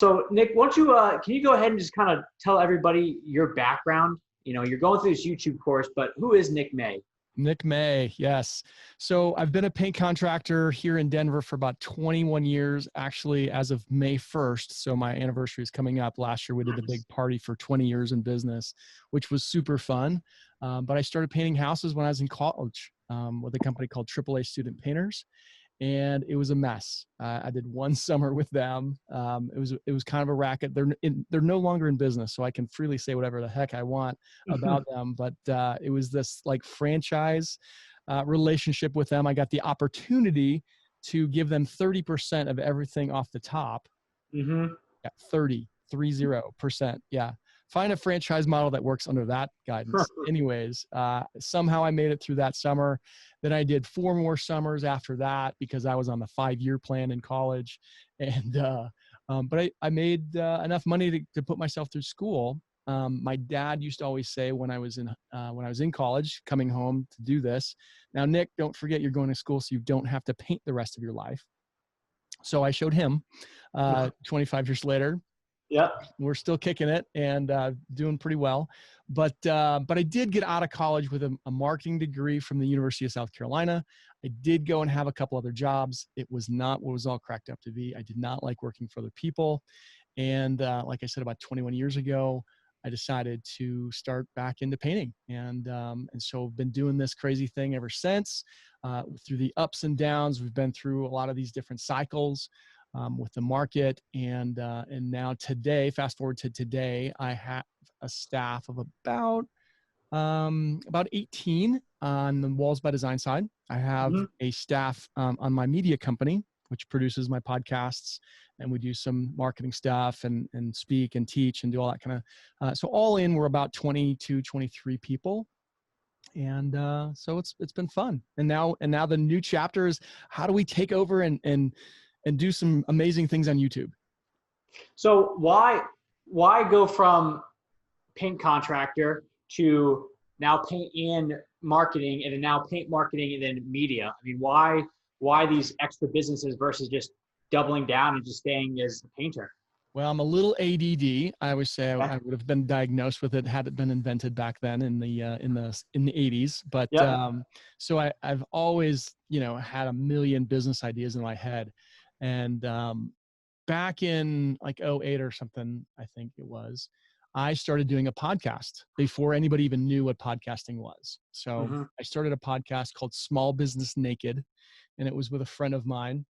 So Nick, why don't you, can you go ahead and just kind of tell everybody your background? You know, you're going through this YouTube course, but who is Nick May? Nick May, yes. So I've been a paint contractor here in Denver for about 21 years, actually, as of May 1st. So my anniversary is coming up. Last year, we did a big party for 20 years in business, which was super fun. But I started painting houses when I was in college with a company called AAA Student Painters. And it was a mess. I did one summer with them. It was kind of a racket. They're no longer in business, so I can freely say whatever the heck I want about them. But it was this like franchise relationship with them. I got the opportunity to give them 30% of everything off the top. Mm-hmm. Yeah, 30%. Yeah. Find a franchise model that works under that guidance. Anyways, somehow I made it through that summer. Then I did 4 more summers after that because I was on the 5-year plan in college. And, but I made enough money to put myself through school. My dad used to always say when I was in college, coming home to do this, now, Nick, don't forget you're going to school so you don't have to paint the rest of your life. So I showed him 25 years later. Yep. We're still kicking it and doing pretty well. But I did get out of college with a marketing degree from the University of South Carolina. I did go and have a couple other jobs. It was not what it was all cracked up to be. I did not like working for other people. And like I said, about 21 years ago, I decided to start back into painting. And so I've been doing this crazy thing ever since. Through the ups and downs, we've been through a lot of these different cycles. With the market, and now today, fast forward to today, I have a staff of about 18 on the Walls by Design side. I have a staff on my media company, which produces my podcasts, and we do some marketing stuff and speak and teach and do all that kind of. So all in, we're about 22, 23 people. And so it's been fun. And now the new chapter is how do we take over and do some amazing things on YouTube. So why go from paint contractor to now paint and marketing, and then now paint marketing and then media? I mean, why these extra businesses versus just doubling down and just staying as a painter? Well, I'm a little ADD. I always say I would have been diagnosed with it had it been invented back then in the 80s. But so I've always had a million business ideas in my head. And back in like 2008 or something, I think it was, I started doing a podcast before anybody even knew what podcasting was. So I started a podcast called Small Business Naked, and it was with a friend of mine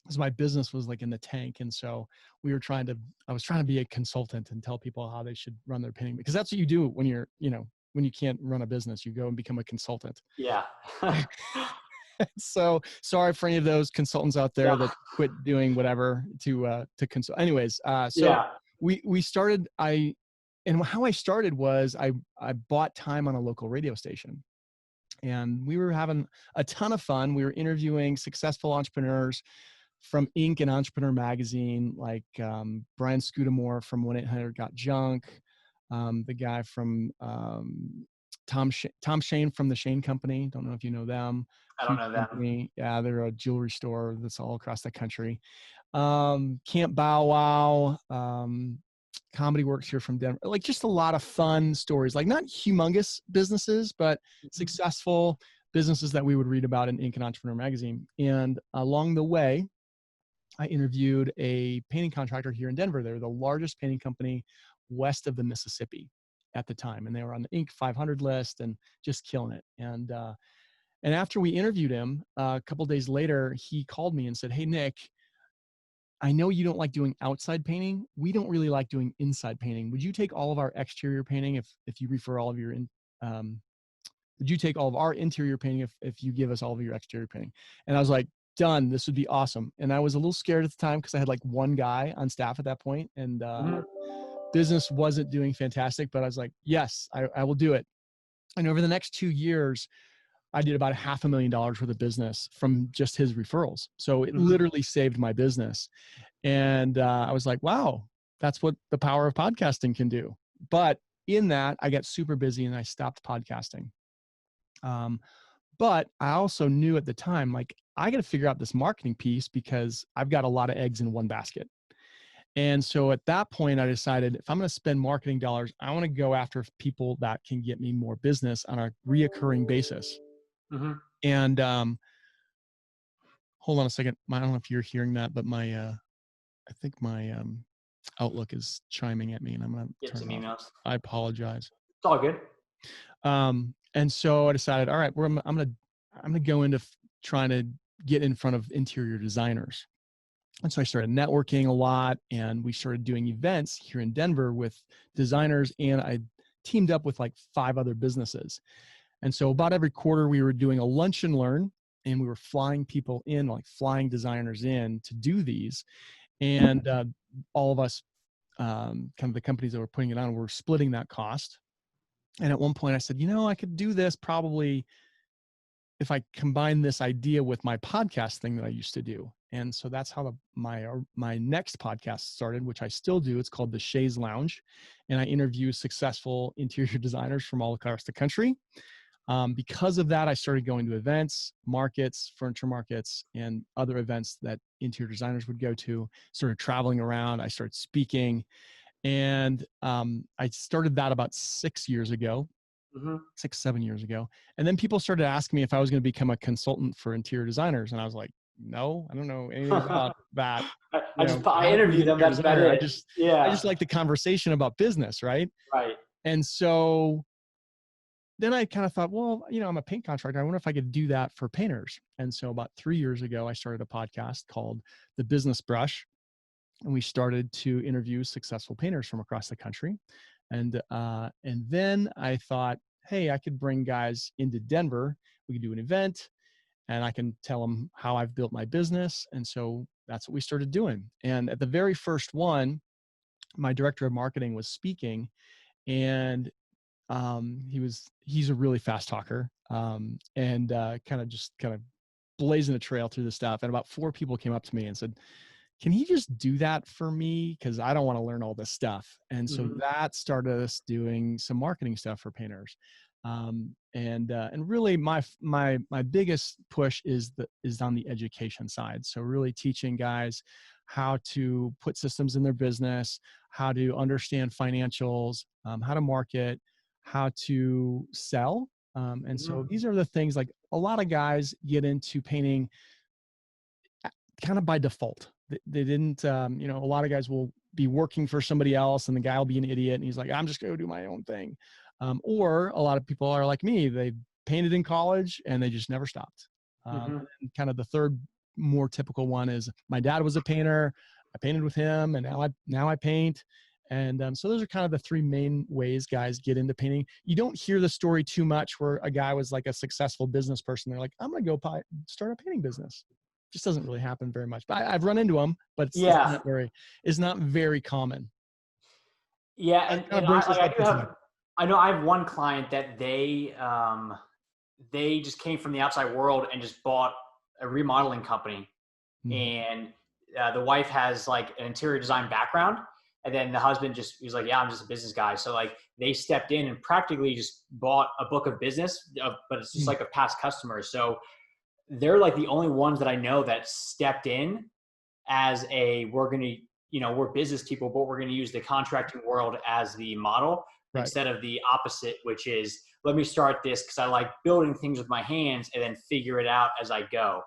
because my business was like in the tank. And so I was trying to be a consultant and tell people how they should run their painting, because that's what you do when when you can't run a business, you go and become a consultant. Yeah. So sorry for any of those consultants out there that quit doing whatever to consult. Anyways, we started, how I started was I bought time on a local radio station, and we were having a ton of fun. We were interviewing successful entrepreneurs from Inc. and Entrepreneur Magazine, like Brian Scudamore from 1-800-GOT-JUNK, the guy from Tom Shane from the Shane Company. Don't know if you know them. I don't know them. Company. Yeah, they're a jewelry store that's all across the country. Camp Bow Wow, Comedy Works here from Denver. Like just a lot of fun stories, like not humongous businesses, but successful businesses that we would read about in Inc. and Entrepreneur Magazine. And along the way, I interviewed a painting contractor here in Denver. They were the largest painting company west of the Mississippi at the time. And they were on the Inc. 500 list and just killing it. And after we interviewed him, a couple of days later, he called me and said, "Hey, Nick, I know you don't like doing outside painting. We don't really like doing inside painting. Would you take all of our exterior painting if you refer all of your would you take all of our interior painting if you give us all of your exterior painting?" And I was like, done. This would be awesome. And I was a little scared at the time because I had like one guy on staff at that point, and business wasn't doing fantastic, but I was like, yes, I will do it. And over the next 2 years, I did about $500,000 worth of business from just his referrals. So it literally saved my business. And I was like, wow, that's what the power of podcasting can do. But in that, I got super busy and I stopped podcasting. But I also knew at the time, like, I got to figure out this marketing piece because I've got a lot of eggs in one basket. And so at that point, I decided if I'm going to spend marketing dollars, I want to go after people that can get me more business on a reoccurring basis. Mm-hmm. And hold on a second. I don't know if you're hearing that, but I think my Outlook is chiming at me, and I'm going to Get turn some it off. emails. I apologize. It's all good. And so I decided, all right, I'm gonna go into trying to get in front of interior designers. And so I started networking a lot, and we started doing events here in Denver with designers, and I teamed up with like 5 other businesses. And so about every quarter we were doing a lunch and learn, and we were flying people in, like flying designers in to do these. And all of us, kind of the companies that were putting it on, were splitting that cost. And at one point I said, I could do this probably if I combine this idea with my podcast thing that I used to do. And so that's how my next podcast started, which I still do. It's called The Shays Lounge. And I interview successful interior designers from all across the country. Because of that, I started going to events, markets, furniture markets, and other events that interior designers would go to, started traveling around. I started speaking. And I started that about 6 years ago, Mm-hmm. 7 years ago. And then people started asking me if I was going to become a consultant for interior designers. And I was like, no, I don't know anything about that. I How to be interview an them. interior That's about designer. it. I Yeah. just like the conversation about business. Right. Right. And so then I kind of thought, well, I'm a paint contractor. I wonder if I could do that for painters. And so about 3 years ago, I started a podcast called The Business Brush. And we started to interview successful painters from across the country. And then I thought, hey, I could bring guys into Denver. We could do an event, and I can tell them how I've built my business. And so that's what we started doing. And at the very first one, my director of marketing was speaking, and he's a really fast talker, and kind of blazing a trail through the stuff. And about 4 people came up to me and said, can he just do that for me? Because I don't want to learn all this stuff. And so Mm-hmm. that started us doing some marketing stuff for painters. And really my biggest push is on the education side. So really teaching guys how to put systems in their business, how to understand financials, how to market, how to sell. And so these are the things, like a lot of guys get into painting kind of by default. They didn't, a lot of guys will be working for somebody else, and the guy will be an idiot, and he's like, I'm just going to do my own thing. Or a lot of people are like me. They painted in college and they just never stopped. Mm-hmm. And kind of the third more typical one is my dad was a painter. I painted with him, and now I paint. And so those are kind of the 3 main ways guys get into painting. You don't hear the story too much where a guy was like a successful business person. They're like, I'm going to go start a painting business. Just doesn't really happen very much. But I've run into them, but it's Yeah. not very common. Yeah. That kind And of brings us I up do to today. I know I have one client that they just came from the outside world and just bought a remodeling company. Mm-hmm. And the wife has like an interior design background. And then the husband he's like, yeah, I'm just a business guy. So like they stepped in and practically just bought a book of business, but it's just like a past customer. So they're like the only ones that I know that stepped in as we're business people, but we're going to use the contracting world as the model Right. instead of the opposite, which is let me start this because I like building things with my hands and then figure it out as I go.